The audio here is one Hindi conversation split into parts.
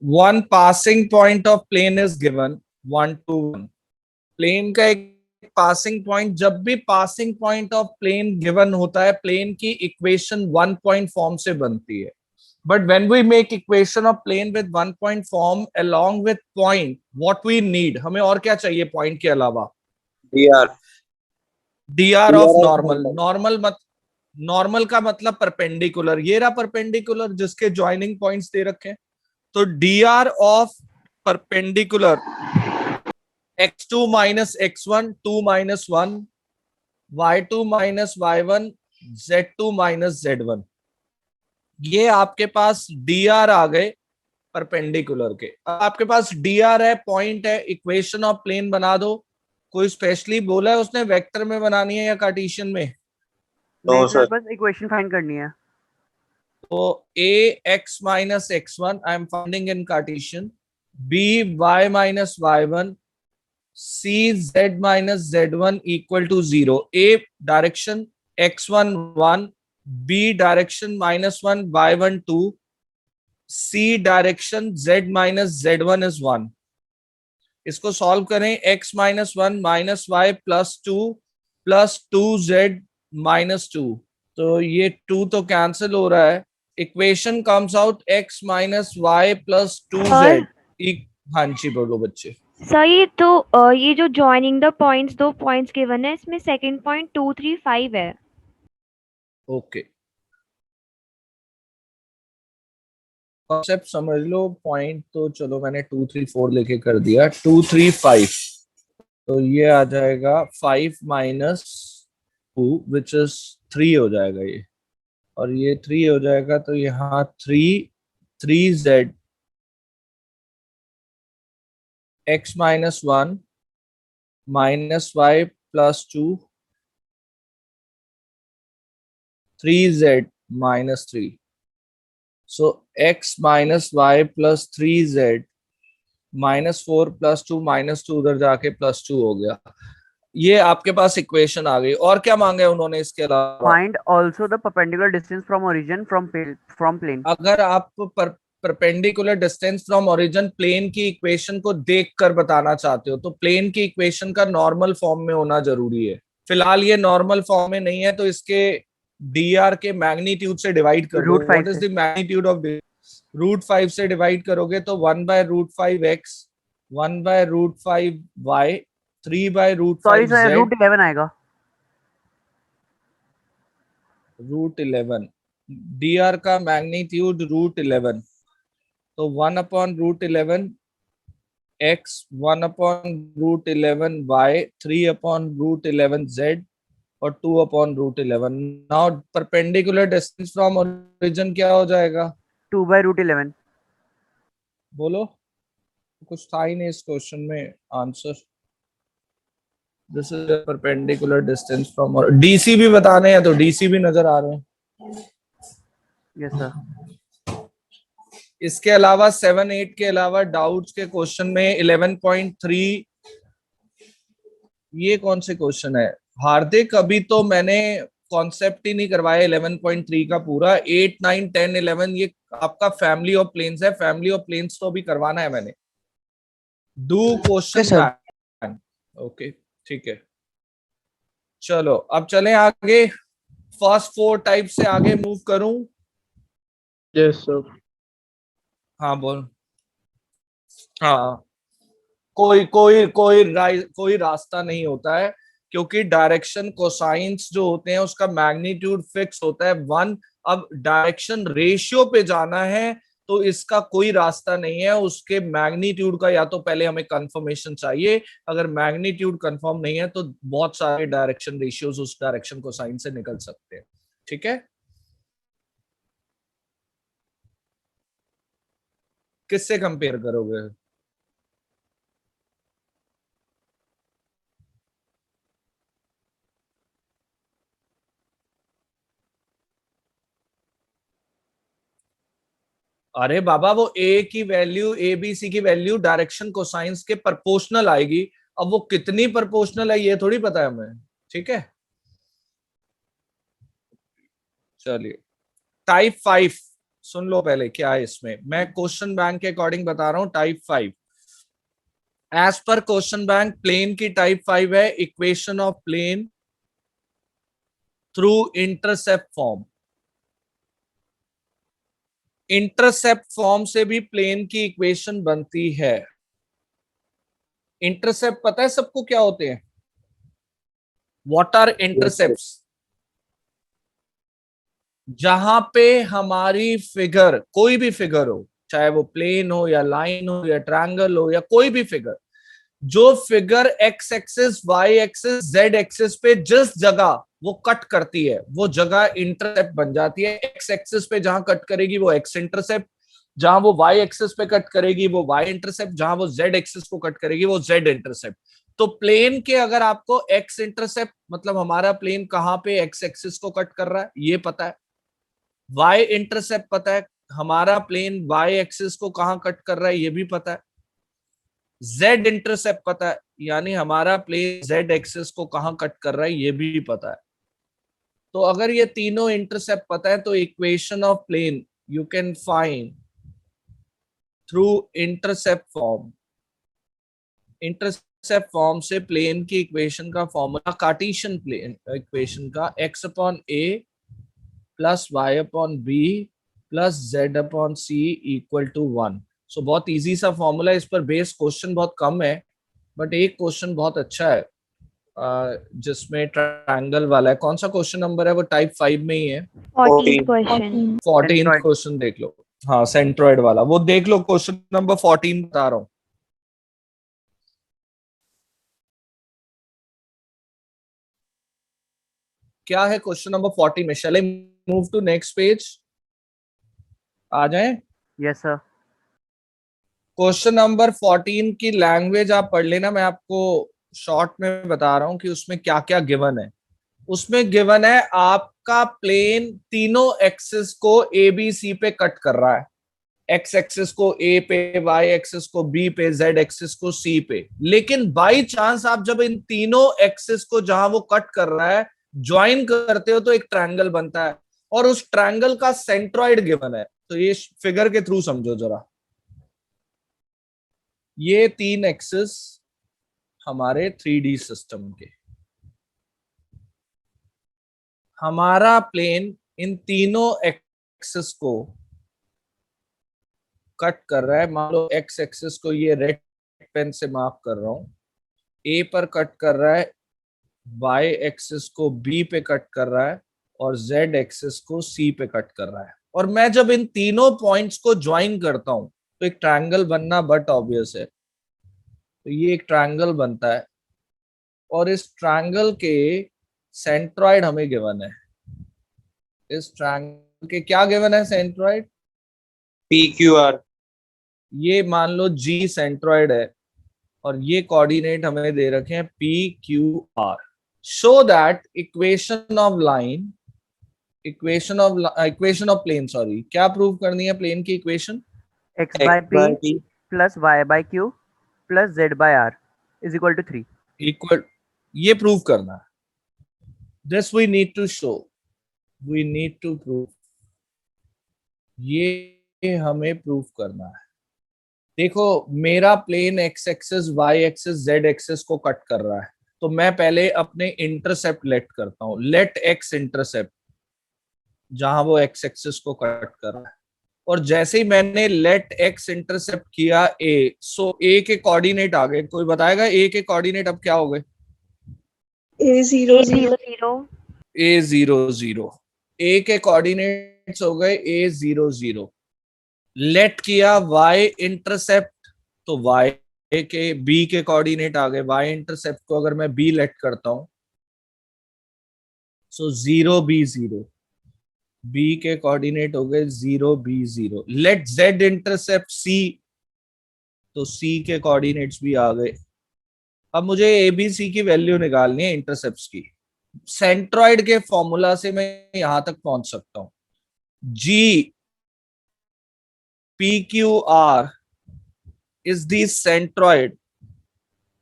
One passing point of plane is given 1 to 1। Plane का एक पासिंग पॉइंट, जब भी passing point of plane given होता है, प्लेन की इक्वेशन 1 पॉइंट फॉर्म से बनती है। But when we make equation of plane with 1 point form along with point, what we need, हमें और क्या चाहिए पॉइंट के अलावा? dr dr of dr of नॉर्मल। normal। नॉर्मल का मतलब परपेंडिकुलर, ये रहा परपेंडिकुलर जिसके ज्वाइनिंग पॉइंट्स दे रखे हैं। तो dr of perpendicular x2 minus x1 2 minus 1, y2 minus y1, z2 minus z1। ये आपके पास dr आ गए परपेंडिकुलर के। आपके पास dr है, पॉइंट है, इक्वेशन ऑफ प्लेन बना दो। कोई स्पेशली बोला है उसने वेक्टर में बनानी है या कार्टेशियन में? नहीं सर, सर बस इक्वेशन फाइंड करनी है। तो a x minus x1 I am finding in Cartesian, b y minus y1, c z minus z1 equal to 0। a direction x1 1, b direction -1 y1 2, c direction z minus z1 is 1। इसको सॉल्व करें, x -1 minus y plus two z -2। तो ये 2 तो कैंसिल हो रहा है। Equation comes out x minus y plus 2z। हाँ जी बोलो बच्चे। सही। तो ये जो joining the points, 2 points given है, इसमें सेकंड पॉइंट 2 3 5 है। ओके, कॉन्सेप्ट समझ लो। पॉइंट तो चलो मैंने 2 3 4 लेके कर दिया। 2 3 5, तो ये आ जाएगा 5 माइनस 2 विच इज 3 हो जाएगा ये, और ये 3 हो जाएगा। तो यहाँ 3z x minus 1 minus y plus 2 3z minus 3। So x minus y plus 3z -4 plus 2 -2 उधर जाके +2 हो गया। ये आपके पास इक्वेशन आ गई। और क्या मांगे उन्होंने इसके अलावा? Find also the perpendicular distance from origin from plane. अगर आप perpendicular distance from origin plane की इक्वेशन को देखकर बताना चाहते हो, तो प्लेन की इक्वेशन का नॉर्मल फॉर्म में होना जरूरी है। फिलहाल ये नॉर्मल फॉर्म में नहीं है, तो इसके dr के मैग्नीट्यूड से डिवाइड कर दो। What is the magnitude of √5 से डिवाइड करोगे तो 1/√5x, 1/√5y, 3/√5z, sorry sir, √11 आएगा। √11। dr का मैग्नीट्यूड √11, तो 1/√11 x, 1/√11 y, 3/√11 z और 2/√11। Now perpendicular distance from origin क्या हो जाएगा? 2/√11। बोलो, कुछ था ही नहीं इस क्वेश्चन में answer. This is perpendicular distance from, और डीसी भी बताने हैं तो डीसी भी नजर आ रहे हैं। Yes sir. इसके अलावा 7 8 के अलावा डाउट्स के क्वेश्चन में 11.3, ये कौन से क्वेश्चन है हार्दिक? अभी तो मैंने कॉन्सेप्ट ही नहीं करवाया 11.3 का पूरा। 8 9 10 11 ये आपका फैमिली ऑफ प्लेन्स है। फैमिली ऑफ प्लेन्स तो अभी करवाना है मैंने। Do question. ओके ठीक है, चलो अब चलें आगे। फर्स्ट 4 टाइप से आगे मूव करूं? Yes sir. हाँ बोल। हाँ, कोई रास्ता नहीं होता है, क्योंकि डायरेक्शन कोसाइंस जो होते हैं उसका मैग्नीट्यूड फिक्स होता है 1। अब डायरेक्शन रेशियो पे जाना है तो इसका कोई रास्ता नहीं है। उसके मैग्नीट्यूड का या तो पहले हमें कंफर्मेशन चाहिए, अगर मैग्नीट्यूड कंफर्म नहीं है तो बहुत सारे डायरेक्शन रेशियोज उस डायरेक्शन कोसाइन से निकल सकते हैं। ठीक है, किससे कंपेयर करोगे? अरे बाबा, वो ए की वैल्यू, ए बी सी की वैल्यू डायरेक्शन कोसाइंस के प्रोपोर्शनल आएगी। अब वो कितनी प्रोपोर्शनल है ये थोड़ी पता है हमें। ठीक है, चलिए टाइप 5। सुन लो पहले क्या है इसमें, मैं क्वेश्चन बैंक के अकॉर्डिंग बता रहा हूं। टाइप 5, एज पर क्वेश्चन बैंक प्लेन की टाइप 5 है equation of plane through intercept form. Intercept form से भी प्लेन की इक्वेशन बनती है। इंटरसेप्ट पता है सबको क्या होते हैं? What are intercepts? जहां पे हमारी फिगर, कोई भी फिगर हो, चाहे वो प्लेन हो या लाइन हो या ट्रायंगल हो या कोई भी फिगर, जो figure x axis, Y axis, Z axis पे जिस जगह वो कट करती है वो जगह इंटरसेप्ट बन जाती है। एक्स एक्सिस पे जहां कट करेगी वो एक्स इंटरसेप्ट, जहां वो वाई एक्सिस पे कट करेगी वो वाई इंटरसेप्ट, जहां वो जेड एक्सिस को कट करेगी वो जेड इंटरसेप्ट। तो प्लेन के अगर आपको एक्स इंटरसेप्ट मतलब हमारा प्लेन कहां पे एक्स एक्सिस को कट कर रहा है ये पता है, वाई इंटरसेप्ट पता है, हमारा प्लेन वाई एक्सिस को कहां कट कर रहा है ये भी पता है, जेड इंटरसेप्ट पता है, यानी हमारा प्लेन जेड एक्सिस को कहां कट कर रहा है ये भी पता है। तो अगर ये तीनों इंटरसेप्ट पता है तो equation of plane you can find through intercept form. Intercept form से प्लेन की इक्वेशन का फॉर्मूला कार्टेशियन प्लेन इक्वेशन का x upon a plus y upon b plus z upon c equal to 1। सो बहुत इजी सा फॉर्मूला, इस पर बेस क्वेश्चन बहुत कम है, बट एक क्वेश्चन बहुत अच्छा है जिसमें ट्रायंगल वाला है। कौन सा क्वेश्चन नंबर है? वो टाइप 5 में ही है। 14th question. 14 Centroid. क्वेश्चन देख लो। हाँ सेंट्रॉइड वाला वो देख लो, क्वेश्चन नंबर 14 बता रहा हूँ। क्या है क्वेश्चन नंबर 40 में? Shall I move to next page? आ जाए। Yes, sir. क्वेश्चन नंबर 14 की लैंग्वेज आप पढ़ लेना, मैं आपको शॉर्ट में बता रहा हूं कि उसमें क्या क्या गिवन है। उसमें गिवन है आपका प्लेन तीनों एक्सिस को ए बी सी पे कट कर रहा है, एक्स एक्सिस को ए पे, वाई एक्सिस को बी पे, जेड एक्सिस को सी पे। लेकिन बाई चांस आप जब इन तीनों एक्सिस को जहां वो कट कर रहा है ज्वाइन करते हो तो एक ट्रायंगल बनता है, और उस ट्रायंगल का सेंट्रॉइड गिवन है। तो ये फिगर के थ्रू समझो जरा, ये तीन एक्सिस हमारे 3D सिस्टम के, हमारा प्लेन इन तीनों एक्सिस को कट कर रहा है। मान लो एक्स एक्सिस को ये रेड पेन से मार्क कर रहा हूं, ए पर कट कर रहा है, वाई एक्सिस को बी पे कट कर रहा है, और जेड एक्सिस को सी पे कट कर रहा है। और मैं जब इन तीनों पॉइंट्स को ज्वाइन करता हूं तो एक ट्रायंगल बनना बट ऑब्वियस है। तो ये एक ट्रायंगल बनता है, और इस ट्रायंगल के सेंट्रॉइड हमें गिवन है। इस ट्रायंगल के क्या गिवन है सेंट्रॉइड? PQR. ये मान लो जी सेंट्रॉइड है, और ये कोऑर्डिनेट हमें दे रखे हैं PQR। Show that equation of line, equation of plane, sorry, क्या प्रूव करनी है प्लेन की equation? X by P plus Y by Q plus Z by R is equal to 3. Equal, ये प्रूव करना है। This we need to show, we need to prove, ये हमें प्रूव करना है। देखो मेरा plane X axis, Y axis, Z axis को कट कर रहा है, तो मैं पहले अपने इंटरसेप्ट लेट करता हूं, लेट एक्स इंटरसेप्ट, जहां वो एक्स एक्सिस को कट कर रहा है। और जैसे ही मैंने लेट एक्स इंटरसेप्ट किया ए, सो ए के कोऑर्डिनेट आ गए। कोई बताएगा ए के कोऑर्डिनेट अब क्या हो गए? A0 0 ए जीरो जीरो, ए के कोऑर्डिनेट्स हो गए A00। लेट किया y इंटरसेप्ट, तो y के b के कोऑर्डिनेट आ गए। y इंटरसेप्ट को अगर मैं b लेट करता हूं, सो 0 B 0, b के कोऑर्डिनेट हो गए 0 B 0। Let z intercept c, तो c के कोऑर्डिनेट्स भी आ गए। अब मुझे ए बी सी की वैल्यू निकालनी है इंटरसेप्ट्स की। सेंट्रॉइड के फॉर्मूला से मैं यहां तक पहुंच सकता हूं, जी PQR is the centroid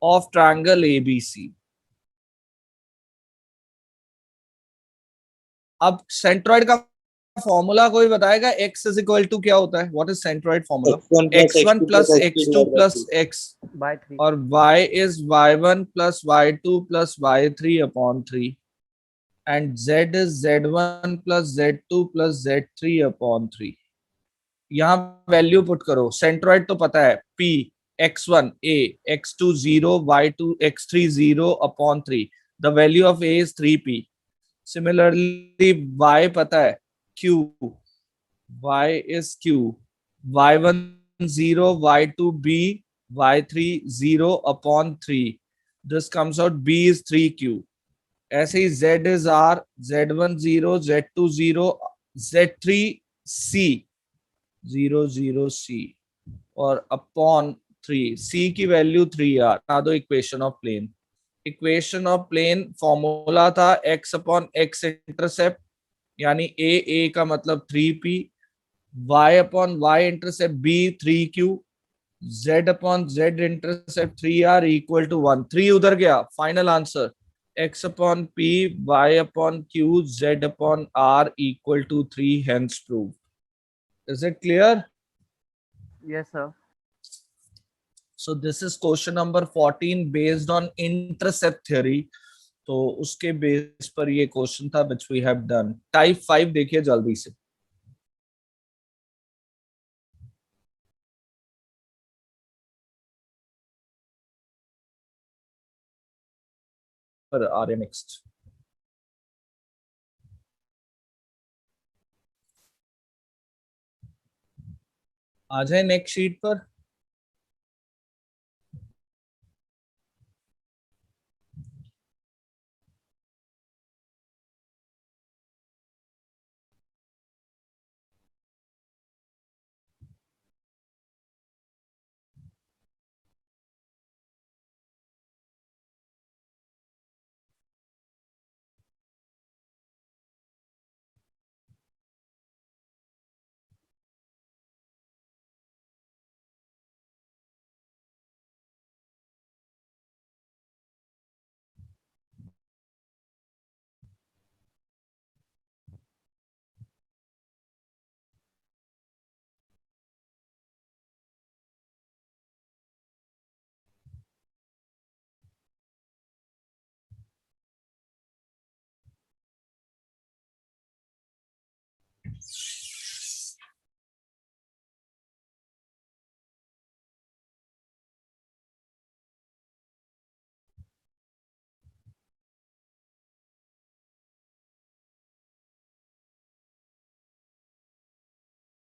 of triangle ABC। अब सेंट्रॉइड का फॉर्मूला कोई बताएगा? x इज इक्वल टू क्या होता है? What is centroid formula? x1 x1 plus plus x2 x2 plus plus x3 x by 3. और y is y1 plus y2 plus y3 upon 3 and z is z1 plus z2 plus z3 upon 3. यहाँ वैल्यू पुट करो. सेंट्रोइड तो पता है, p x1 a, x2 0, y2 x3 0 upon 3. The value of a is 3p. Similarly y पता है, q, y is q, y1 0, y2 b, y3 0 upon 3. This comes out b is 3q. ऐसे ही z is r, z1 0, z2 0, z3 c 0 0 c और अपॉन 3. c की वैल्यू 3r. बना दो equation of plane. Equation of plane formula था x अपॉन x इंटरसेप्ट, यानी a का मतलब 3p, y upon y intercept b 3q, z upon z intercept 3r equal to 1. 3 उधर गया. Final answer x upon p, y upon q, z upon r equal to 3, hence proved. Is it clear? Yes, sir. So this is question number 14 based on intercept theory. तो उसके बेस पर ये क्वेश्चन था which we have done. Type 5 देखिए जल्दी से. पर आ रहे नेक्स्ट. आ जाए नेक्स्ट शीट पर.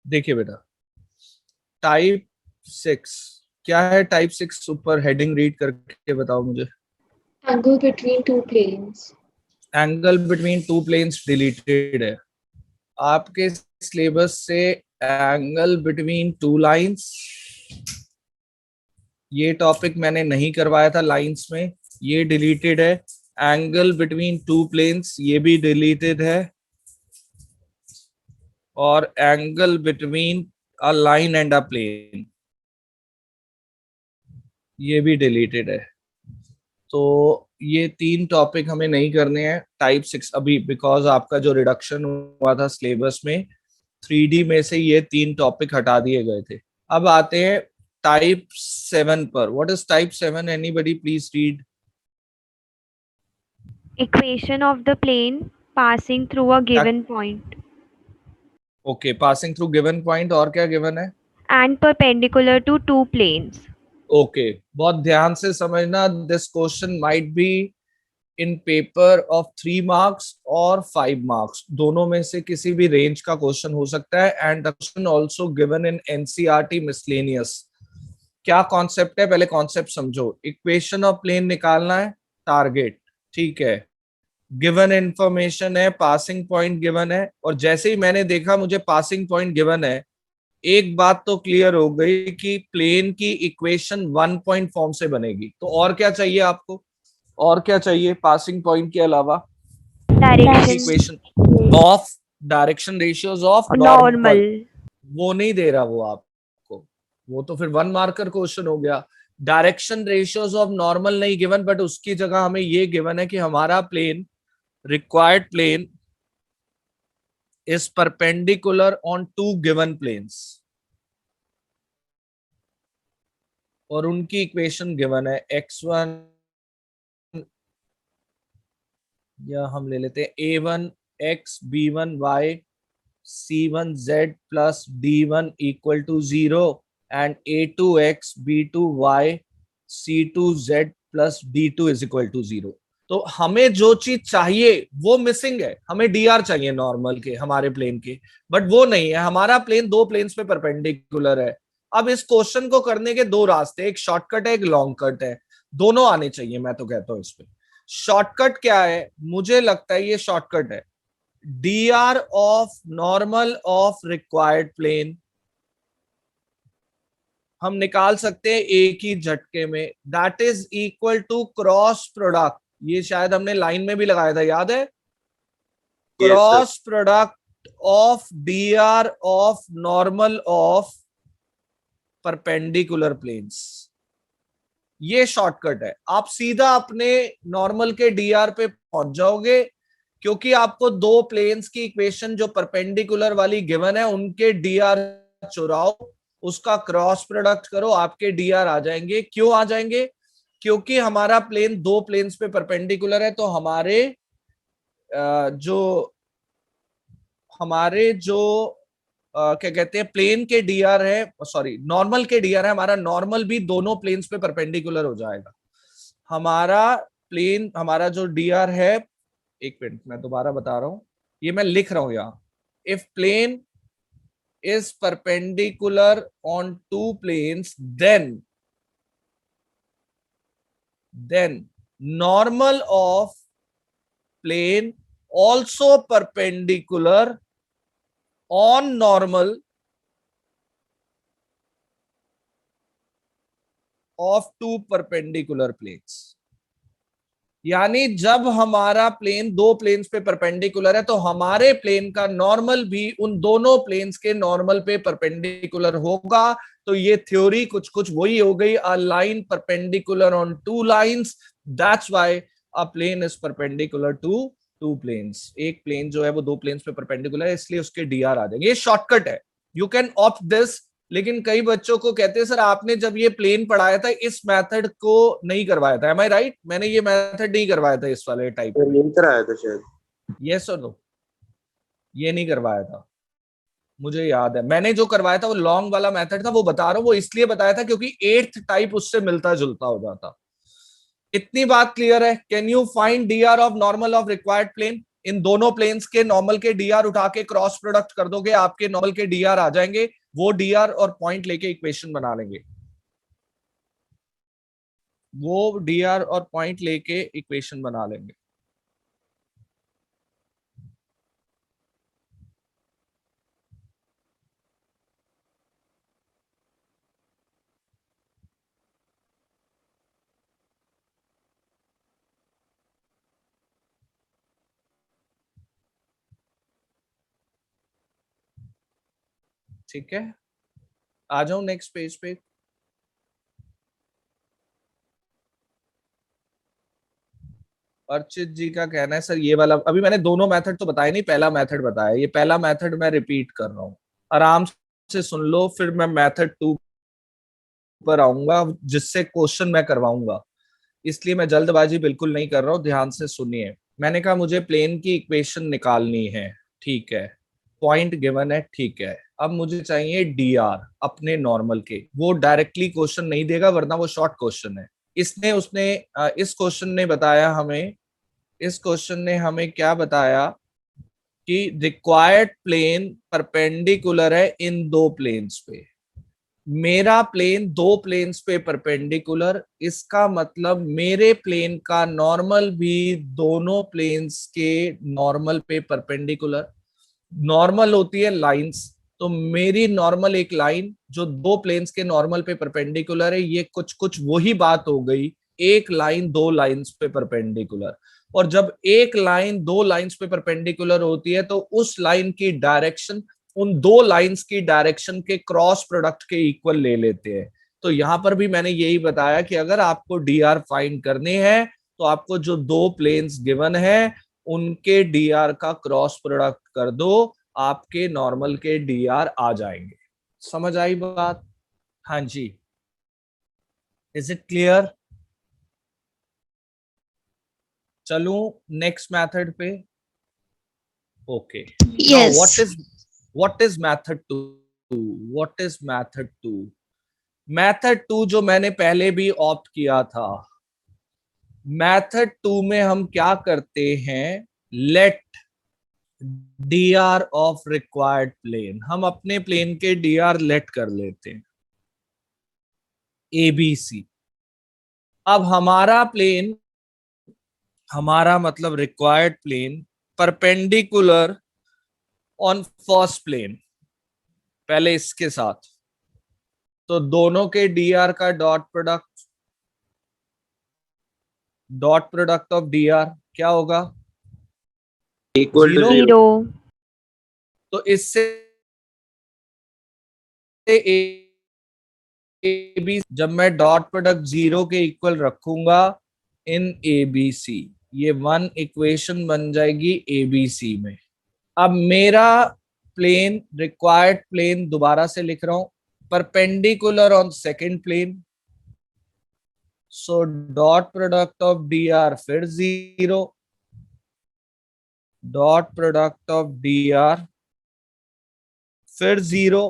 देखिए बेटा, टाइप 6 क्या है? टाइप 6 ऊपर हेडिंग रीड करके बताओ मुझे. Angle between two planes. Angle between two planes deleted है. आपके सिलेबस से एंगल बिटवीन टू लाइंस, ये टॉपिक मैंने नहीं करवाया था लाइंस में, ये डिलीटेड है. एंगल बिटवीन टू प्लेन्स ये भी डिलीटेड है. और angle between a line and a plane ये भी डिलीटेड है. तो ये 3 टॉपिक हमें नहीं करने हैं टाइप 6 अभी, बिकॉज आपका जो रिडक्शन हुआ था सिलेबस में 3D में से ये 3 टॉपिक हटा दिए गए थे. अब आते हैं टाइप 7 पर. What is type 7? Anybody please read. Equation of the plane passing through a given point okay, passing through given point. और क्या गिवन है? and perpendicular to two planes. Okay, बहुत ध्यान से समझना. This question might be in paper of 3 marks और 5 मार्क्स, दोनों में से किसी भी रेंज का क्वेश्चन हो सकता है. And question also given in NCERT miscellaneous. क्या कॉन्सेप्ट है? पहले कॉन्सेप्ट समझो. इक्वेशन ऑफ प्लेन निकालना है, टारगेट, ठीक है. गिवन इंफॉर्मेशन है, पासिंग पॉइंट गिवन है. और जैसे ही मैंने देखा मुझे पासिंग पॉइंट गिवन है, एक बात तो क्लियर हो गई कि प्लेन की इक्वेशन 1 पॉइंट फॉर्म से बनेगी. तो और क्या चाहिए आपको? और क्या चाहिए पासिंग पॉइंट के अलावा? Direction equation of direction ratios of normal. Normal. वो नहीं दे रहा वो आपको, वो तो फिर 1 मार्कर क्वेश्चन हो गया. डायरेक्शन रेशियोज ऑफ नॉर्मल नहीं गिवन, बट उसकी जगह हमें ये गिवन है कि हमारा plane, required plane is perpendicular on two given planes, और उनकी इक्वेशन गिवन है x1, या हम ले लेते हैं a1 x b1 y c1 z plus d1 equal to 0 and a2 x b2 y c2 z plus d2 is equal to 0। तो हमें जो चीज चाहिए वो मिसिंग है, हमें dr चाहिए नॉर्मल के, हमारे प्लेन के, बट वो नहीं है। हमारा प्लेन दो प्लेन्स पे परपेंडिकुलर है। अब इस क्वेश्चन को करने के दो रास्ते, एक शॉर्टकट है, एक लॉन्ग कट है, दोनों आने चाहिए। मैं तो कहता हूं इस पे शॉर्टकट क्या है, मुझे लगता है ये शॉर्टकट है, dr of normal of required plane हम निकाल सकते हैं एक ही झटके में, that is equal to cross product. ये शायद हमने लाइन में भी लगाया था, याद है? Cross product of dr of normal of perpendicular planes. ये शॉर्टकट है, आप सीधा अपने नॉर्मल के dr पे पहुंच जाओगे, क्योंकि आपको दो प्लेन्स की इक्वेशन जो परपेंडिकुलर वाली गिवन है उनके dr चुराओ, उसका क्रॉस प्रोडक्ट करो, आपके dr आ जाएंगे। क्यों आ जाएंगे? क्योंकि हमारा प्लेन दो प्लेन्स पे परपेंडिकुलर है, तो हमारे जो क्या कहते हैं प्लेन के dr है, सॉरी नॉर्मल के dr है, हमारा नॉर्मल भी दोनों प्लेन्स पे परपेंडिकुलर हो जाएगा। हमारा जो dr है, एक मिनट मैं दोबारा बता रहा हूं, ये मैं लिख रहा हूं यहां, if plane is perpendicular on two planes, then normal of plane also perpendicular on normal of two perpendicular planes। यानी जब हमारा प्लेन दो प्लेन्स पे परपेंडिकुलर है तो हमारे प्लेन का नॉर्मल भी उन दोनों प्लेन्स के नॉर्मल पे परपेंडिकुलर होगा। तो ये थ्योरी कुछ कुछ वही हो गई, a line perpendicular on two lines, that's why a plane is perpendicular to two planes. एक प्लेन जो है वो दो प्लेन्स पे परपेंडिकुलर है, इसलिए उसके dr आ जाएंगे। ये शॉर्टकट है, यू कैन ऑप्ट दिस। लेकिन कई बच्चों को कहते हैं सर आपने जब ये प्लेन पढ़ाया था इस मेथड को नहीं करवाया था, एम आई राइट? मैंने ये मेथड नहीं करवाया था इस वाले टाइप में, यही कराया था शायद। यस और नो? ये नहीं करवाया था, मुझे याद है। मैंने जो करवाया था वो लॉन्ग वाला मेथड था, वो बता रहा हूं, वो इसलिए बताया था क्योंकि एट्थ टाइप उससे मिलता जुलता हो जाता। इतनी बात क्लियर है? Can you find dr of normal of required plane? इन दोनों प्लेन्स के नॉर्मल के dr उठा के क्रॉस प्रोडक्ट कर दोगे, आपके नॉर्मल के dr आ जाएंगे, वो dr और पॉइंट लेके इक्वेशन बना लेंगे, वो dr और पॉइंट लेके इक्वेशन बना लेंगे। ठीक है, आ जाओ नेक्स्ट पेज पे। अर्चित जी का कहना है सर ये वाला, अभी मैंने दोनों मेथड तो बताया नहीं, पहला मेथड बताया, ये पहला मेथड मैं रिपीट कर रहा हूँ, आराम से सुन लो, फिर मैं मेथड 2 पर आऊंगा जिससे क्वेश्चन मैं करवाऊंगा, इसलिए मैं जल्दबाजी बिल्कुल नहीं कर रहा हूँ, ध्यान से सुनिए। मैंने कहा मुझे प्लेन की इक्वेशन निकालनी है, ठीक है, पॉइंट गिवन है, ठीक है, अब मुझे चाहिए dr अपने नॉर्मल के। वो डायरेक्टली क्वेश्चन नहीं देगा वरना वो शॉर्ट क्वेश्चन है। इस क्वेश्चन ने बताया हमें, इस क्वेश्चन ने हमें क्या बताया कि रिक्वायर्ड प्लेन परपेंडिकुलर है इन दो प्लेन्स पे। मेरा प्लेन दो प्लेन्स पे परपेंडिकुलर, इसका मतलब मेरे प्लेन का नॉर्मल भी दोनों प्लेन्स के नॉर्मल पे परपेंडिकुलर। नॉर्मल होती है लाइंस, तो मेरी नॉर्मल एक लाइन जो दो प्लेन्स के नॉर्मल पे परपेंडिकुलर है, ये कुछ कुछ वही बात हो गई, एक लाइन दो लाइंस पे परपेंडिकुलर। और जब एक लाइन दो लाइंस पे परपेंडिकुलर होती है तो उस लाइन की डायरेक्शन उन दो लाइंस की डायरेक्शन के क्रॉस प्रोडक्ट के इक्वल ले लेते हैं। तो यहां पर भी मैंने यही बताया कि अगर आपको dr फाइंड करने हैं तो आपको जो दो प्लेन्स गिवन है उनके dr का क्रॉस प्रोडक्ट कर दो, आपके नॉर्मल के dr आ जाएंगे। समझ आई बात? हाँ जी, इज इट क्लियर? चलूं नेक्स्ट मेथड पे। Okay, now Yes. what is method 2? what is method 2? Method 2 जो मैंने पहले भी ऑप्ट किया था, मेथड 2 में हम क्या करते हैं, let dr of required plane, हम अपने प्लेन के dr लेट कर लेते हैं ABC। अब हमारा प्लेन, हमारा मतलब required plane perpendicular on first plane, पहले इसके साथ, तो दोनों के dr का डॉट प्रोडक्ट ऑफ dr क्या होगा? Equal to Zero? 0. 0. तो इससे ए बी, जब मैं डॉट प्रोडक्ट 0 के इक्वल रखूंगा इन ABC, ये वन इक्वेशन बन जाएगी ABC में। अब मेरा प्लेन, रिक्वायर्ड प्लेन दोबारा से लिख रहा हूं, perpendicular on second plane, so dot product of dr फिर 0, डॉट प्रोडक्ट ऑफ dr फिर 0,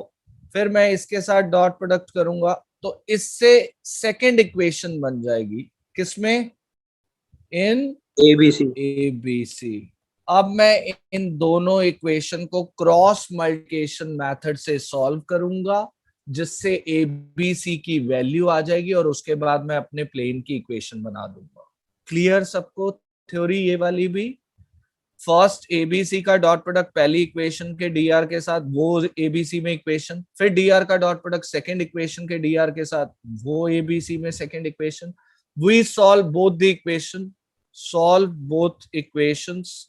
फिर मैं इसके साथ डॉट प्रोडक्ट करूंगा तो इससे सेकंड इक्वेशन बन जाएगी, किसमें? इन ABC. ABC। अब मैं इन दोनों इक्वेशन को क्रॉस मल्टीप्लिकेशन मेथड से सॉल्व करूंगा, जिससे ABC की वैल्यू आ जाएगी और उसके बाद मैं अपने प्लेन की इक्वेशन बना दूंगा। क्लियर सबको थ्योरी ये वाली भी? फर्स्ट ABC का डॉट प्रोडक्ट पहली इक्वेशन के dr के साथ, वो ABC में इक्वेशन, फिर dr का डॉट प्रोडक्ट सेकंड इक्वेशन के dr के साथ, वो ABC में second equation. We solve both the equation, solve both equations,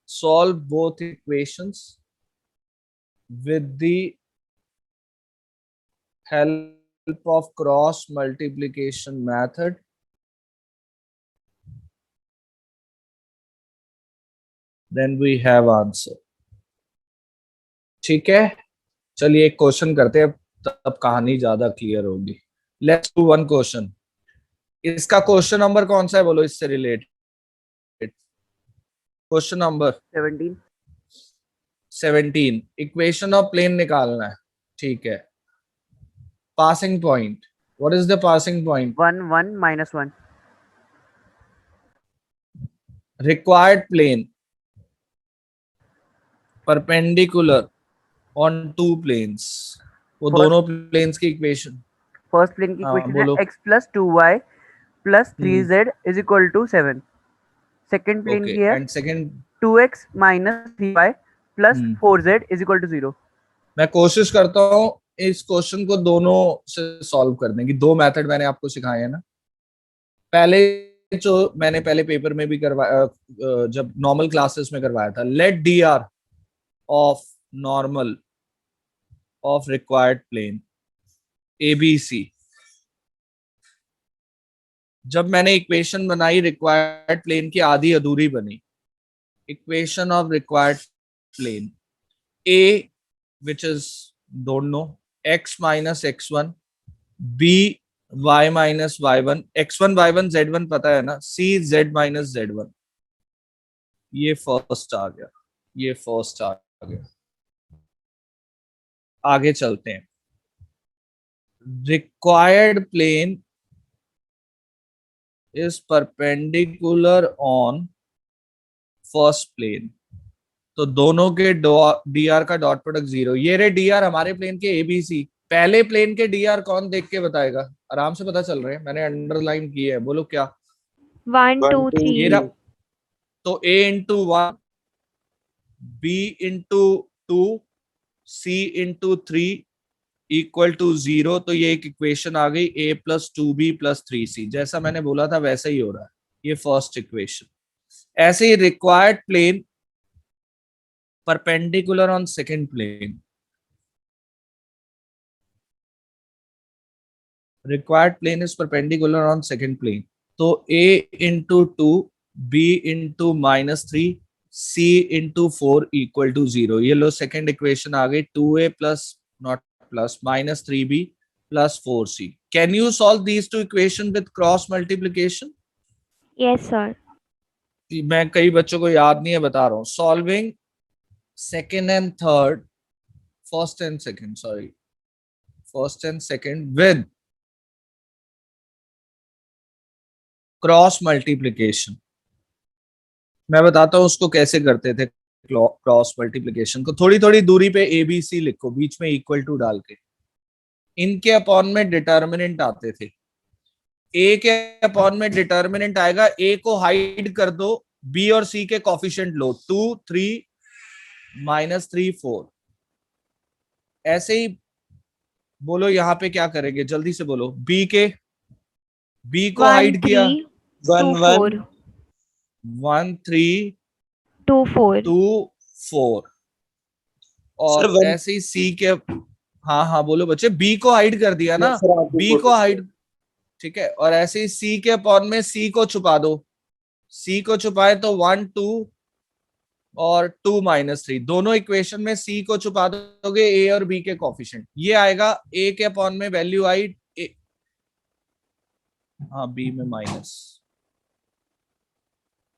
solve both equations with the help of cross multiplication method, then we have answer। ठीक है, चलिए एक क्वेश्चन करते हैं, तब कहानी ज्यादा क्लियर होगी। Let's do one question. इसका क्वेश्चन नंबर कौन सा है बोलो, इससे related? Question number 17. 17। Equation of plane निकालना है, ठीक है। Passing point, what is the passing point? 1 1 minus 1. Required plane perpendicular on two planes, वो First, दोनों प्लेन्स की इक्वेशन। first plane की हाँ equation है बोलो। x plus 2y plus 3z is equal to 7. Second plane okay, की है and second 2x minus 3y plus 4z is equal to 0. मैं कोशिश करता हूँ इस क्वेश्चन को दोनों से सॉल्व करने की। दो मेथड मैंने आपको सिखाए हैं ना, पहले जो मैंने पहले पेपर में भी करवाया, जब नॉर्मल क्लासेस में करवाया था, let dr of normal of required plane ABC। जब मैंने इक्वेशन बनाई, रिक्वायर्ड प्लेन की आधी अधूरी बनी। Equation of required plane A, which is don't know, x minus x1, B y minus y1, x1 y1 z1 पता है ना, C z minus z1। ये फर्स्ट आ गया, ये फर्स्ट आ गया। आगे चलते हैं। Required plane is perpendicular on first plane, तो दोनों के dr का डॉट प्रोडक्ट 0। ये रे dr हमारे प्लेन के ABC। पहले प्लेन के dr कौन देख के बताएगा? आराम से पता चल रहे हैं, मैंने अंडरलाइन की है, बोलो क्या? 1 2 ये 3. रहा, तो A into 1, B into 2, C into 3 equal to 0। तो ये एक इक्वेशन आ गई, A plus 2B plus 3C। जैसा मैंने बोला था वैसा ही हो रहा है, ये फर्स्ट इक्वेशन। ऐसे ही required plane perpendicular on second plane, required plane is perpendicular on second plane, तो A into 2 b into -3 c into 4 equal to 0. ये लो सेकेंड इक्वेशन आ गई 2a plus not plus -3b plus 4c. Can you solve these two equations with cross multiplication? Yes, sir. मैं कई बच्चों को याद नहीं है बता रहा हूं. Solving second and third, first and second, sorry, first and second with cross multiplication. मैं बताता हूं उसको कैसे करते थे. क्रॉस मल्टीप्लीकेशन को थोड़ी थोड़ी दूरी पे ए बी सी लिखो, बीच में इक्वल टू डाल के. इनके अपॉन में डिटर्मिनेंट आते थे. ए के अपॉन में डिटर्मिनेंट आएगा, ए को हाइड कर दो, बी और सी के कॉफिशिएंट लो, 2 3 -3 4. ऐसे ही बोलो यहां पे क्या करेंगे, जल्दी से बोलो. बी को 1 हाइड किया, 3 1 2 1 4 1 3 2 4. 2 4. और सर 1 ऐसे ही सी के, हाँ हाँ बोलो बच्चे, बी को हाइड कर दिया ना, सर आप बी को हाइड, ठीक है. और ऐसे ही सी के अपॉन में सी को छुपा दो, सी को छुपाए तो 1 2 और 2 -3. दोनों इक्वेशन में सी को छुपा दोगे, ए और बी के कॉफिशिएंट ये आएगा. ए के अपॉन में वैल्यू आई, हाँ बी में माइनस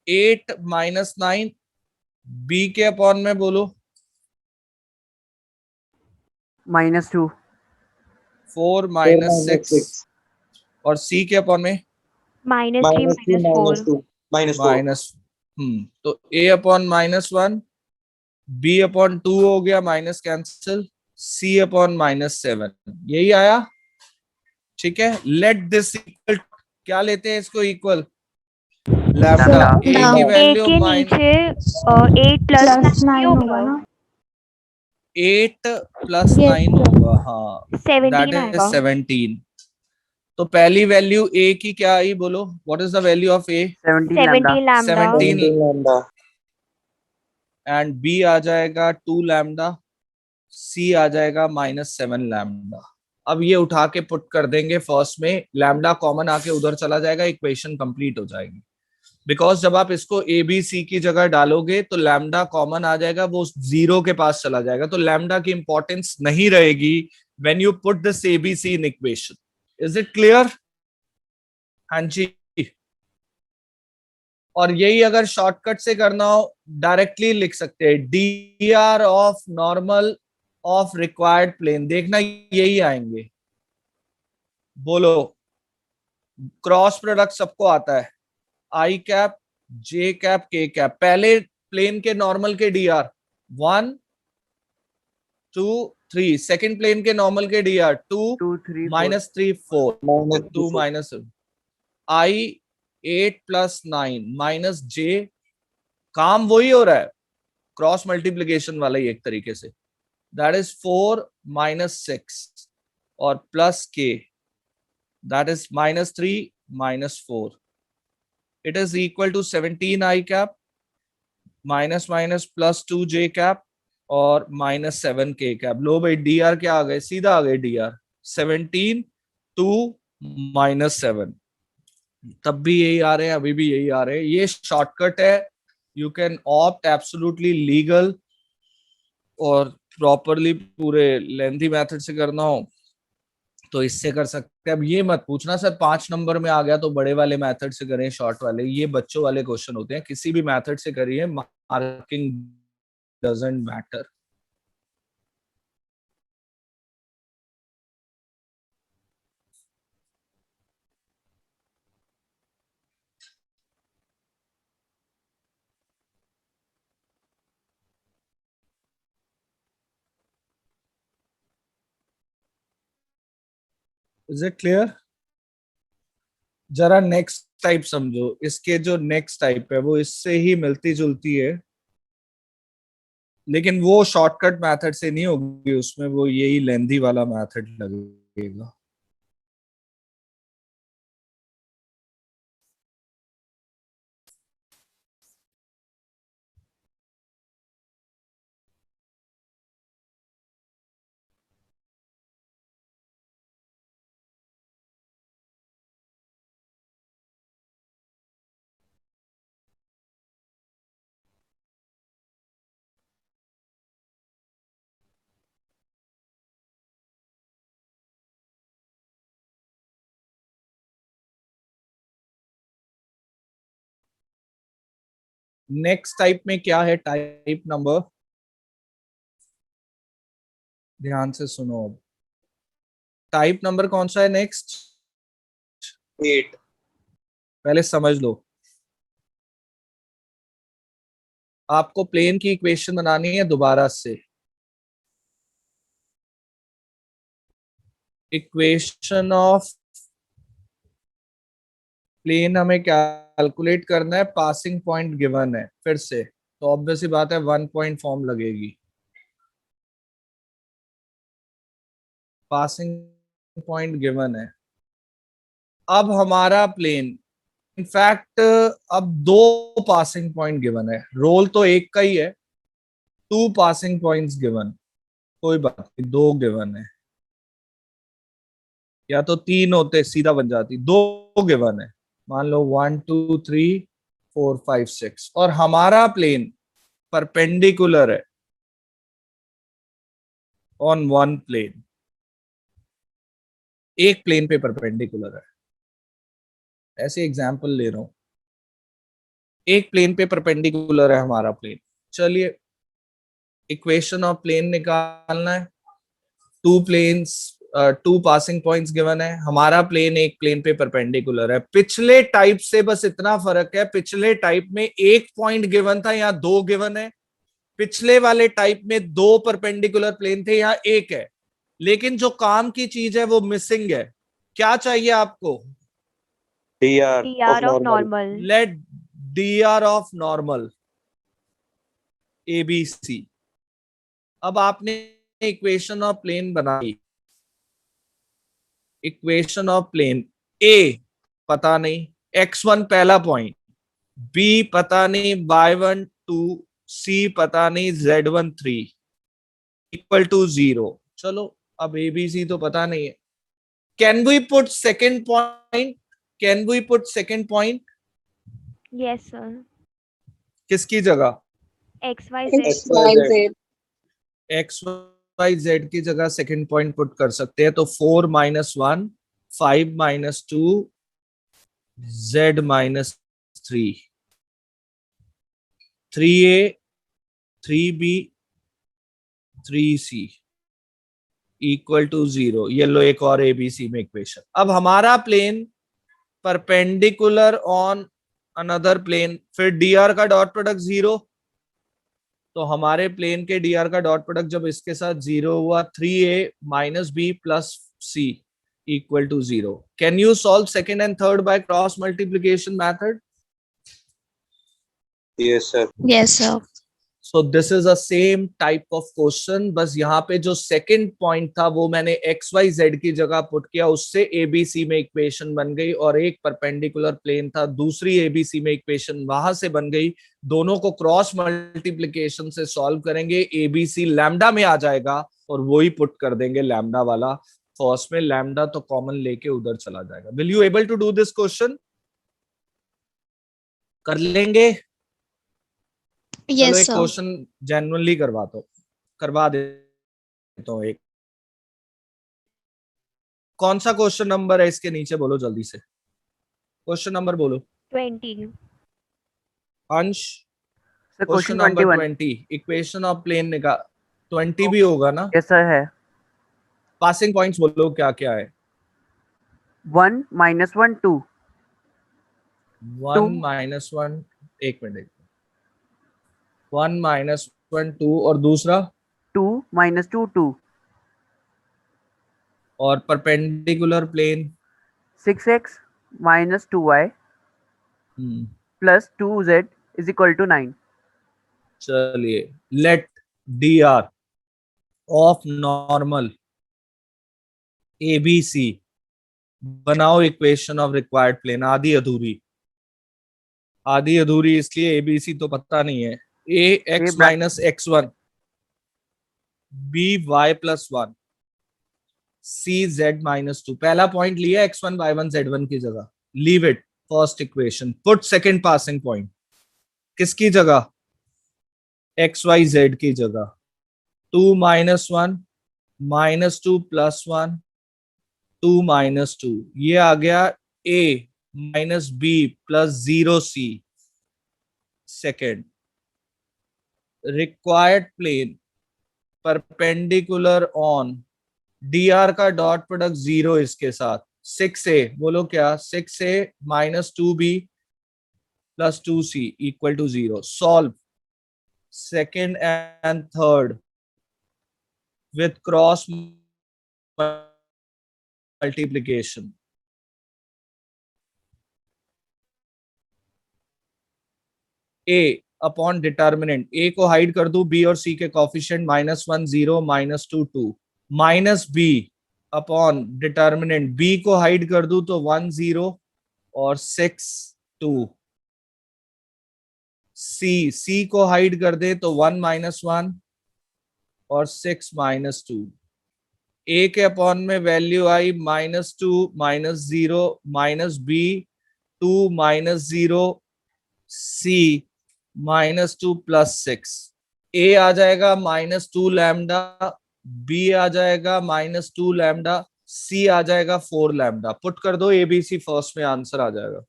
8 -9. बी के अपॉन में बोलो -2. 4 -6. और सी के अपॉन में -3 -4. माइनस, तो ए अपॉन -1, बी अपॉन 2 हो गया, माइनस कैंसिल, सी अपॉन -7. यही आया, ठीक है. लेट दिस इक्वल, क्या लेते हैं इसको इक्वल, लैम्डा. ए की ए वैल्यू के नीचे 8 प्लस 9 होगा ना, 8 + 9 होगा, हाँ 17 दैट इज आएगा. 17. तो पहली वैल्यू ए की क्या आई बोलो, what is the value of a, 17 lambda. 17 lambda. 17, and b आ जाएगा 2 लैम्डा, सी आ जाएगा -7 लैम्डा. अब ये उठा के पुट कर देंगे फर्स्ट में, लैम्डा कॉमन आके उधर चला जाएगा, इक्वेशन कंप्लीट हो जाएगी. बिकॉज जब आप इसको ए बी सी की जगह डालोगे तो लैम्डा कॉमन आ जाएगा, वो 0 के पास चला जाएगा, तो लैम्डा की इंपॉर्टेंस नहीं रहेगी when you put this A B C in equation. Is it clear? हाँ जी. और यही अगर शॉर्टकट से करना हो डायरेक्टली लिख सकते हैं, D R of normal of required plane. देखना यही आएंगे. बोलो, क्रॉस प्रोडक्ट सबको आता है, I cap J cap K cap. पहले प्लेन के नॉर्मल के डी आर 1 2 3, सेकेंड प्लेन के नॉर्मल के D R 2 2 3 4. -3 4 2 minus I 8 + 9 minus J. काम वही हो रहा है, क्रॉस मल्टीप्लीकेशन वाला ही एक तरीके से. दैट इज 4 -6 और plus K, that is -3 -4. It is equal to 17 I cap minus minus +2 J cap और -7 के कैप. लो भाई डी आर क्या आ गए, सीधा आ गए डी आर 17 2 -7. तब भी यही आ रहे हैं, अभी भी यही आ रहे हैं. ये शॉर्टकट है, you can opt absolutely legal, और प्रॉपरली पूरे लेंथी मेथड से करना हो तो इससे कर सकते हैं. अब ये मत पूछना सर 5 नंबर में आ गया तो बड़े वाले मेथड से करें शॉर्ट वाले, ये बच्चों वाले क्वेश्चन होते हैं. किसी भी मेथड से करिए, marking doesn't matter. Is it clear? जरा नेक्स्ट टाइप समझो. इसके जो नेक्स्ट टाइप है वो इससे ही मिलती जुलती है, लेकिन वो शॉर्टकट मेथड से नहीं होगी, उसमें वो यही लेंथी वाला मेथड लगेगा. नेक्स्ट टाइप में क्या है? टाइप नंबर, ध्यान से सुनो। अब टाइप नंबर कौन सा है नेक्स्ट? 8. पहले समझ लो। आपको प्लेन की इक्वेशन बनानी है दोबारा से। इक्वेशन ऑफ प्लेन हमें कैलकुलेट करना है, पासिंग पॉइंट गिवन है फिर से, तो ऑब्वियस सी बात है 1 पॉइंट फॉर्म लगेगी। पासिंग पॉइंट गिवन है। अब हमारा प्लेन, इनफैक्ट अब दो पासिंग पॉइंट गिवन है, रोल तो एक का ही है, 2 पासिंग पॉइंट्स गिवन, कोई बात नहीं, 2 गिवन है, या तो 3 होते सीधा बन जाती, 2 गिवन है। मान लो 1 2 3 4 5 6, और हमारा प्लेन परपेंडिकुलर है ऑन वन प्लेन, एक प्लेन पे परपेंडिकुलर है। ऐसे एग्जांपल ले रहा हूं, एक प्लेन पे परपेंडिकुलर है हमारा प्लेन। चलिए इक्वेशन ऑफ प्लेन निकालना है। 2 प्लेन्स, 2 पासिंग पॉइंट्स गिवन है, हमारा प्लेन एक प्लेन पे परपेंडिकुलर है। पिछले टाइप से बस इतना फर्क है, पिछले टाइप में 1 पॉइंट गिवन था, यहाँ 2 गिवन है। पिछले वाले टाइप में 2 परपेंडिकुलर प्लेन थे, यहाँ 1 है। लेकिन जो काम की चीज है वो मिसिंग है। क्या चाहिए आपको? dr dr of of normal. normal. Let dr of normal ABC। अब आपने इक्वेशन ऑफ प्लेन बनाई। इक्वेशन ऑफ प्लेन A पता नहीं, x1 पहला पॉइंट, B पता नहीं, y1 2, C पता नहीं, z1 3 इक्वल टू 0। चलो अब ABC तो पता नहीं है। Can we put second point? Can we put second point Yes, sir. किसकी जगह? X, Y, Z. XYZ. X Y Z की जगह सेकेंड पॉइंट पुट कर सकते हैं। तो 4 - 1 5 - 2 z - 3 3a 3b 3c equal to 0। ये लो एक और एबीसी में इक्वेशन। अब हमारा plane perpendicular on another plane, फिर dr का डॉट प्रोडक्ट 0, तो हमारे प्लेन के dr का डॉट प्रोडक्ट जब इसके साथ 0 हुआ, 3a - b + c equal to 0। Can you solve second and third by cross multiplication method? Yes, sir. Yes, sir. So this is a same type of question, बस यहाँ पे जो सेकंड पॉइंट था वो मैंने एक्स वाई जेड की जगह पुट किया, उससे एबीसी में इक्वेशन बन गई। और एक परपेंडिकुलर प्लेन था, दूसरी एबीसी में इक्वेशन वहां से बन गई। दोनों को क्रॉस मल्टीप्लीकेशन से सॉल्व करेंगे, एबीसी लैम्डा में आ जाएगा और वो ही पुट कर देंगे लैम्डा वाला। फर्स्ट में लैम्डा तो कॉमन लेके उधर चला जाएगा। Will you able to do this question? कर लेंगे? चलो Yes, एक sir. क्वेश्चन जेन्युइनली करवा देता हूँ। एक कौन सा क्वेश्चन नंबर है इसके नीचे, बोलो जल्दी से, क्वेश्चन नंबर बोलो। 20. Ansh, sir question question number 21। 20, equation of plane निकाल। 20 भी होगा ना? यस सर है। पासिंग पॉइंट्स बोलो क्या क्या है। 1 - 1 2, 1 - 1, एक मिनट, 1 - 1 2, और दूसरा 2 - 2 2, और perpendicular plane 6x - 2y + 2z = 9। चलिए let dr of normal ABC बनाओ इक्वेशन ऑफ रिक्वायर्ड प्लेन। आधी अधूरी, आधी अधूरी इसलिए एबीसी तो पता नहीं है। ax - x1 by + 1 cz - 2, पहला पॉइंट लिया x1 y1 z1 की जगह, leave it. First equation put second passing point किसकी जगह? एक्स वाई जेड की जगह। 2 - 1 -2 + 1 2 - 2, ये आ गया a - b + 0c second. Required plane perpendicular on dr का डॉट प्रोडक्ट 0 इसके साथ 6a, बोलो क्या, 6a minus 2b plus 2c equal to 0. Solve second and third with cross multiplication. A upon determinant, A को हाइड कर दू, बी और सी के coefficient -1 0 -2 2 minus B upon determinant, B को हाइड कर दू तो 1 0 और 6 2. सी को हाइड कर दे तो 1 -1 और 6 -2. ए के अपॉन में वैल्यू आई -2 -0 माइनस बी 2 -0 सी -2 प्लस 6. ए आ जाएगा -2 लैम्डा, बी आ जाएगा -2 लैम्डा, सी आ जाएगा 4 लैम्डा. पुट कर दो एबीसी फर्स्ट में, आंसर आ जाएगा.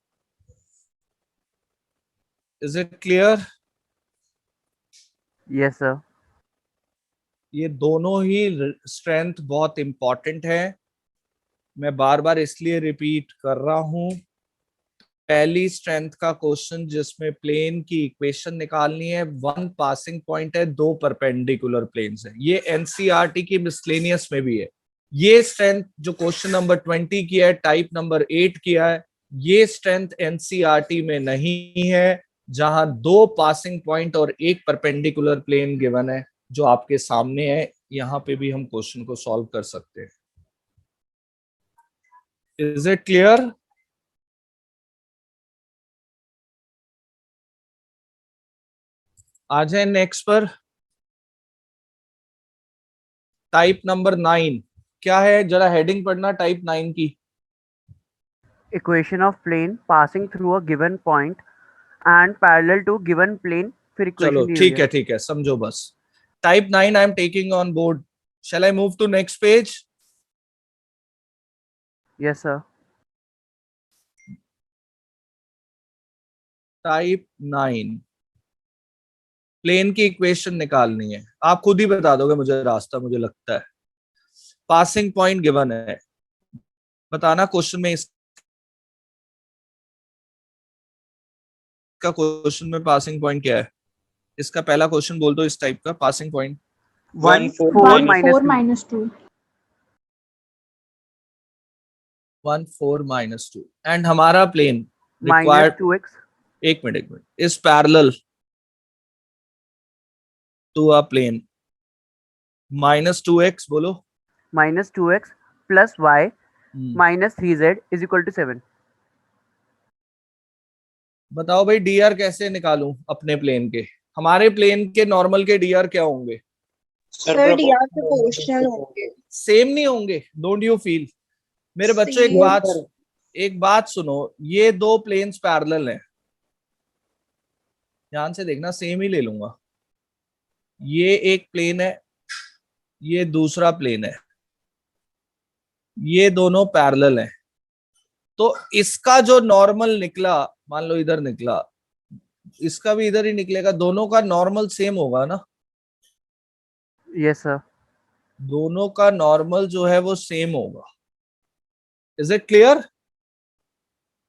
Is it clear? Yes sir. ये दोनों ही स्ट्रेंथ बहुत इंपॉर्टेंट है. मैं बार बार इसलिए रिपीट कर रहा हूं. पहली स्ट्रेंथ का क्वेश्चन जिसमें प्लेन की इक्वेशन निकालनी है, 1 पासिंग पॉइंट है, 2 परपेंडिकुलर प्लेन्स है. ये एनसीईआरटी की मिसलेनियस में भी है. ये स्ट्रेंथ जो क्वेश्चन नंबर 20 किया है, टाइप नंबर 8 किया है, ये स्ट्रेंथ एनसीईआरटी में नहीं है, जहां 2 पासिंग पॉइंट और 1 परपेंडिकुलर प्लेन गिवन है जो आपके सामने है. यहां पे भी हम क्वेश्चन को सॉल्व कर सकते हैं. Is it clear? आ जाए नेक्स्ट पर. टाइप नंबर 9 क्या है, जरा हेडिंग पढ़ना टाइप 9 की. Equation of plane passing through a given point and parallel to given plane. फिर चलो इक्वेशन दी हुई है. ठीक है, समझो बस. Type 9 I am taking on board. Shall I move to next page? Yes sir. Type 9 plane की इक्वेशन निकालनी है. आप खुद ही बता दोगे मुझे रास्ता, मुझे लगता है. पासिंग पॉइंट गिवन है, बताना क्वेश्चन में, इसका क्वेश्चन में पासिंग पॉइंट क्या है. इसका पहला क्वेश्चन बोल दो इस टाइप का. Passing point 1 4 1 minus 4 2. minus 2. 1 4 -2 and हमारा प्लेन minus रिक्वायर्ड. 2x. एक minute, is parallel to a plane -2x, बोलो. minus 2x plus y minus 3z is equal to 7. बताओ भाई, डीआर कैसे निकालूं अपने प्लेन के. हमारे प्लेन के नॉर्मल के डीआर क्या होंगे? सर डीआर प्रोपोर्शनल होंगे. सेम नहीं होंगे? Don't you feel? मेरे बच्चों एक बात सुनो. ये 2 प्लेन्स पैरेलल हैं, ध्यान से देखना, सेम ही ले लूंगा. ये एक प्लेन है, ये दूसरा प्लेन है, ये दोनों पैरेलल हैं. तो इसका जो नॉर्मल निकला, मान लो इधर निकला, इसका भी इधर ही निकलेगा. दोनों का नॉर्मल सेम होगा ना? Yes sir. दोनों का नॉर्मल जो है वो सेम होगा. Is it clear?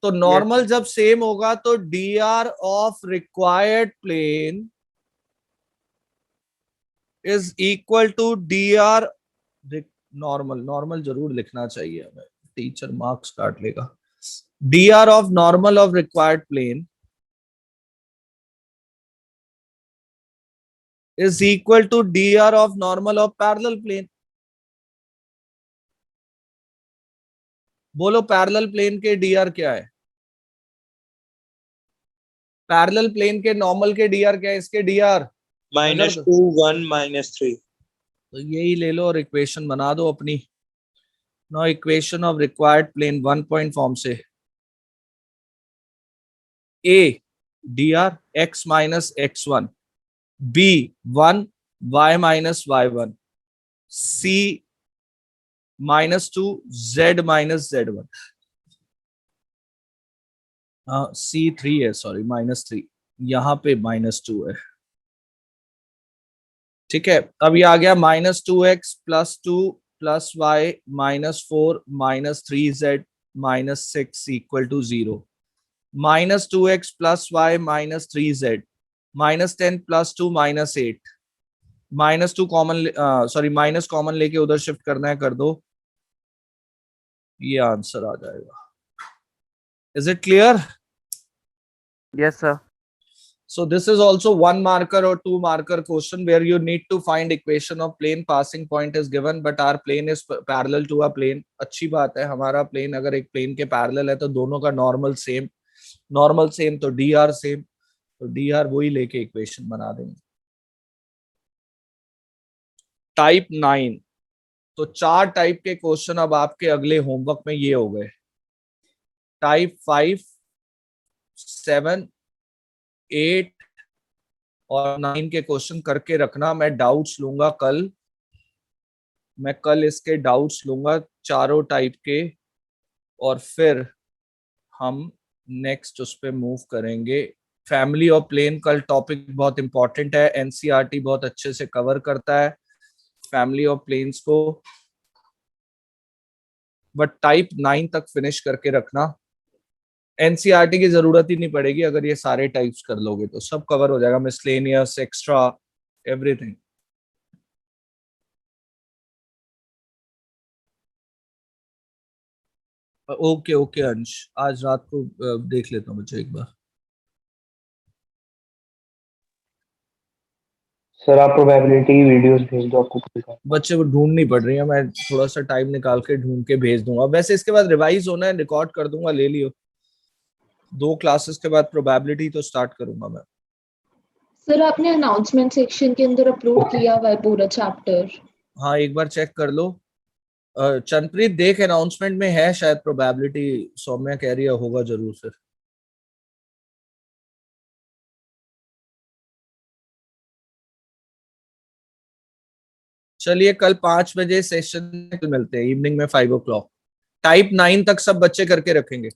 तो नॉर्मल जब सेम होगा तो dr of required plane is equal to dr normal जरूर लिखना चाहिए हमें, टीचर मार्क्स काट लेगा. dr of normal of required plane is equal to dr of normal of parallel plane. बोलो पैरेलल प्लेन के dr क्या है? पैरेलल प्लेन के नॉर्मल के dr क्या है? इसके dr -2 1 -3. तो यही ले लो और इक्वेशन बना दो अपनी. No equation of required plane 1 point form से. a dr x minus x1, b 1 y minus y1, c -2 z minus z1. C3 है, सॉरी -3, यहां पे -2 है. ठीक है, अब ये आ गया -2x + 2 + y -4 -3z -6 = 0. -2x + y -3z -10 + 2 -8 -2 common sorry minus common लेके उधर शिफ्ट करना है, कर दो, ये आंसर आ जाएगा. Is it clear? Yes, sir. So this is also 1 marker or 2 marker question where you need to find equation of plane. Passing point is given, but our plane is parallel to a plane. अच्छी बात है, हमारा plane अगर एक plane के parallel है तो दोनों का normal same तो dr same, तो dr वही लेके equation बना देंगे. टाइप 9, तो 4 टाइप के क्वेश्चन अब आपके अगले होमवर्क में ये हो गए. टाइप 5, 7, 8 और 9 के क्वेश्चन करके रखना. मैं डाउट्स लूंगा कल, मैं कल इसके डाउट्स लूंगा चारों टाइप के, और फिर हम नेक्स्ट उस पे मूव करेंगे. फैमिली और प्लेन कल टॉपिक बहुत इंपॉर्टेंट है, एनसीईआरटी बहुत अच्छे से कवर करता है फैमिली और प्लेन्स को, बट टाइप 9 तक फिनिश करके रखना. एनसीईआरटी की जरूरत ही नहीं पड़ेगी, अगर ये सारे टाइप्स कर लोगे तो सब कवर हो जाएगा, miscellaneous, extra, everything. Okay okay अंश, आज रात को देख लेता हूँ बच्चे एक बार. सर आप प्रोबेबिलिटी वीडियोस भेज दो, आपको कोई काम. बच्चे को ढूंढनी पड़ रही है, मैं थोड़ा सा टाइम निकाल के ढूंढ के भेज दूंगा. वैसे इसके बाद रिवाइज होना है, रिकॉर्ड कर दूंगा, ले लियो. 2 क्लासेस के बाद प्रोबेबिलिटी तो स्टार्ट करूंगा मैं. सर आपने अनाउंसमेंट सेक्शन के अंदर अपलोड किया हुआ है पूरा चैप्टर. हाँ एक बार चेक कर लो. चंदप्रीत देख, अनाउंसमेंट में है शायद प्रोबेबिलिटी, सौम्या कह रही है होगा जरूर. फिर चलिए कल 5 बजे सेशन मिलते हैं, इवनिंग में 5 o'clock. टाइप 9 तक सब बच्चे करके रखेंगे.